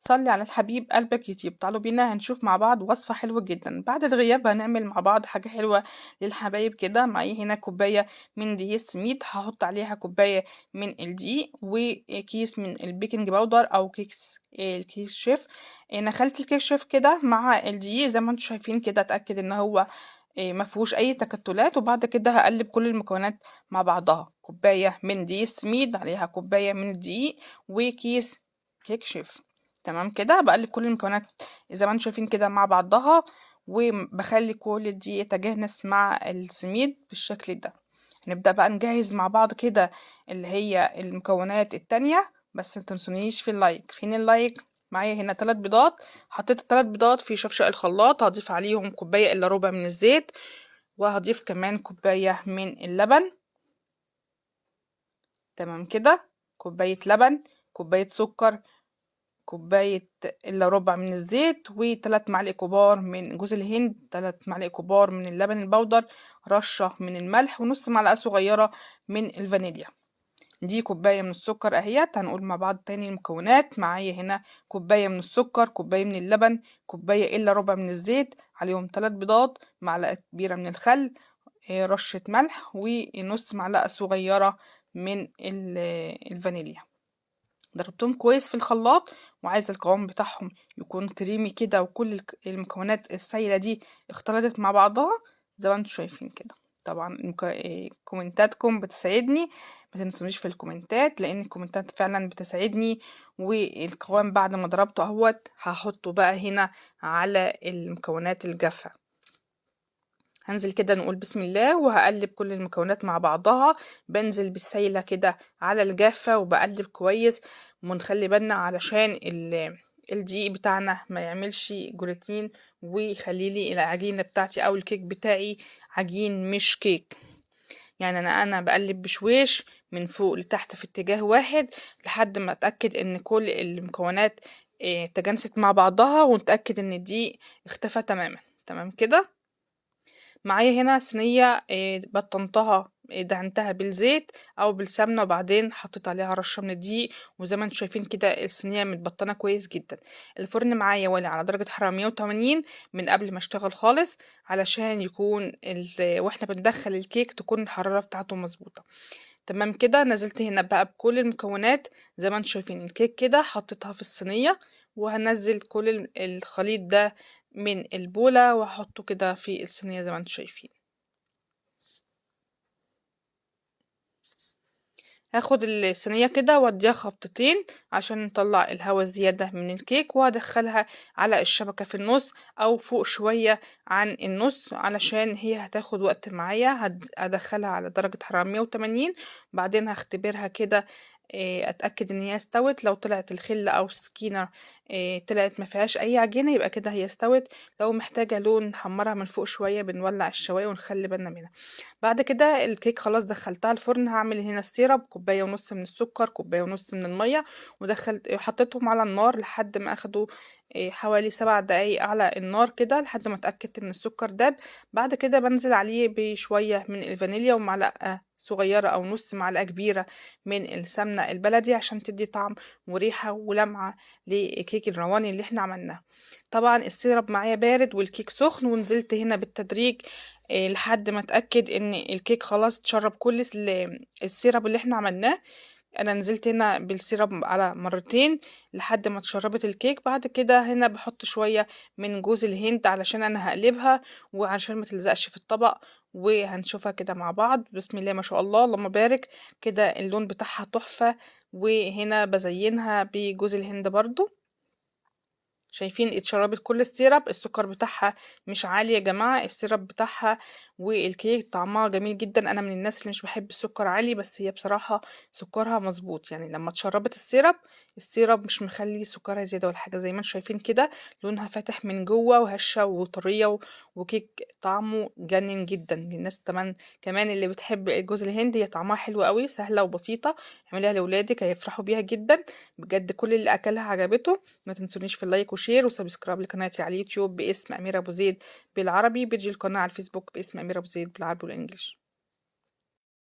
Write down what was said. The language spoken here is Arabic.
صلي على الحبيب قلبك يطيب. تعالوا بينا هنشوف مع بعض وصفة حلوة جدا. بعد الغياب هنعمل مع بعض حاجة حلوة للحبايب كده. معايا هنا كوباية من دقيق السميد، هحط عليها كوباية من الدقيق وكيس من البيكنج باودر او كيكس الكيك شيف. نخلت الكيك شيف كده مع الدقيق زي ما انتم شايفين كده، اتأكد ان هو ما فيهوش اي تكتلات. وبعد كده هقلب كل المكونات مع بعضها. كوباية من دقيق السميد عليها كوباية من الدقيق وكيس كيك شيف. تمام كده بقلب كل المكونات زي ما انتم شايفين كده مع بعضها، وبخلي كل دي يتجانس مع السميد بالشكل ده. هنبدأ بقى نجهز مع بعض كده اللي هي المكونات التانية. بس متنسونيش في اللايك. فين اللايك؟ معايا هنا 3 بيضات. حطيت ال3 بيضات في شفشق الخلاط، هضيف عليهم كوباية الا ربع من الزيت، وهضيف كمان كوباية من اللبن. تمام كده، كوباية لبن، كوباية سكر، كوباية الا ربع من الزيت، و3 معالق كبار من جوز الهند، 3 معالق كبار من اللبن البودر، رشة من الملح، ونص معلقة صغيرة من الفانيليا. دي كوباية من السكر اهيت. هنقول مع بعض تاني المكونات. معايا هنا كوباية من السكر، كوباية من اللبن، كوباية الا ربع من الزيت، عليهم 3 بيضات، معلقة كبيرة من الخل، رشة ملح، ونص معلقة صغيرة من الفانيليا. ضربتهم كويس في الخلاط، وعايزة القوام بتاعهم يكون كريمي كده، وكل المكونات السايلة دي اختلطت مع بعضها زي ما انتم شايفين كده. طبعا كومنتاتكم بتساعدني، ما تنسونيش في الكومنتات لان الكومنتات فعلا بتساعدني. والقوام بعد ما ضربته اهوت هحطه بقى هنا على المكونات الجافة. هنزل كده نقول بسم الله، وهقلب كل المكونات مع بعضها. بنزل بالسايلة كده على الجافة وبقلب كويس، ونخلي بالنا علشان الدقيق بتاعنا ما يعملش جلوتين ويخلي لي العجينة بتاعتي او الكيك بتاعي عجين مش كيك. يعني انا بقلب بشويش من فوق لتحت في اتجاه واحد لحد ما اتاكد ان كل المكونات تجانست مع بعضها، ونتاكد ان الدقيق اختفى تماما. تمام كده. معايا هنا صينية بطنتها، دهنتها بالزيت او بالسمنة، وبعدين حطيت عليها رشة من الدقيق. وزي ما انتم شايفين كده الصينية متبطنة كويس جدا. الفرن معايا والي على درجة حرارة 180 من قبل ما اشتغل خالص، علشان يكون واحنا بندخل الكيك تكون الحرارة بتاعته مظبوطة. تمام كده. نزلت هنا بقى بكل المكونات زي ما انتم شايفين الكيك كده، حطيتها في الصينية، وهنزل كل الخليط ده من البولة وهحطه كده في الصينية زي ما انتم شايفين. هاخد الصينية كده واديها خبطتين عشان نطلع الهواء الزيادة من الكيك، وهدخلها على الشبكة في النص او فوق شوية عن النص، علشان هي هتاخد وقت معايا. هدخلها على درجة حرارة 180، بعدين هختبرها كده اتاكد ان هي استوت. لو طلعت الخلة او السكينة طلعت ما فيهاش اي عجينة، يبقى كده هي استوت. لو محتاجة لون نحمرها من فوق شوية، بنولع الشواية ونخلي بالنا منها. بعد كده الكيك خلاص دخلتها الفرن. هعمل هنا السيرب، كوباية ونص من السكر، كوباية ونص من المية، حطيتهم على النار لحد ما اخدوا حوالي 7 دقايق على النار كده، لحد ما اتأكدت ان السكر داب. بعد كده بنزل عليه بشوية من الفانيليا، ومعلقة صغيرة او نص معلقة كبيرة من السمنة البلدي عشان تدي طعم وريحة ولمعة لكيك الرواني اللي احنا عملناه. طبعا السيرب معايا بارد والكيك سخن، ونزلت هنا بالتدريج لحد ما اتاكد ان الكيك خلاص اتشرب كل السيرب اللي احنا عملناه. انا نزلت هنا بالسيرب على مرتين لحد ما اتشربت الكيك. بعد كده هنا بحط شوية من جوز الهند علشان انا هقلبها وعشان ما تلزقش في الطبق. وهنشوفها كده مع بعض. بسم الله ما شاء الله اللهم بارك. كده اللون بتاعها تحفة. وهنا بزينها بجوز الهند برضو. شايفين اتشربت كل السيرب. السكر بتاعها مش عالي يا جماعة، السيرب بتاعها والكيك طعمها جميل جدا. انا من الناس اللي مش بحب السكر عالي، بس هي بصراحة سكرها مظبوط. يعني لما اتشربت السيرب مش مخلي سكرها زيادة ولا حاجة. زي ما انتم شايفين كده لونها فاتح من جوه وهشة وطرية وكيك طعمه جنن جدا للناس. كمان اللي بتحب الجوز الهند، هي طعمها حلو قوي، سهلة وبسيطة. اعمليها لاولادك هيفرحوا بيها جدا بجد. كل اللي اكلها عجبته. ما تنسونيش في اللايك وشير وسبسكرايب لقناتي على اليوتيوب باسم أميرة أبو زيد بالعربي، بيجي القناة على الفيسبوك باسم أميرة أبو زيد بالعربي والإنجليش.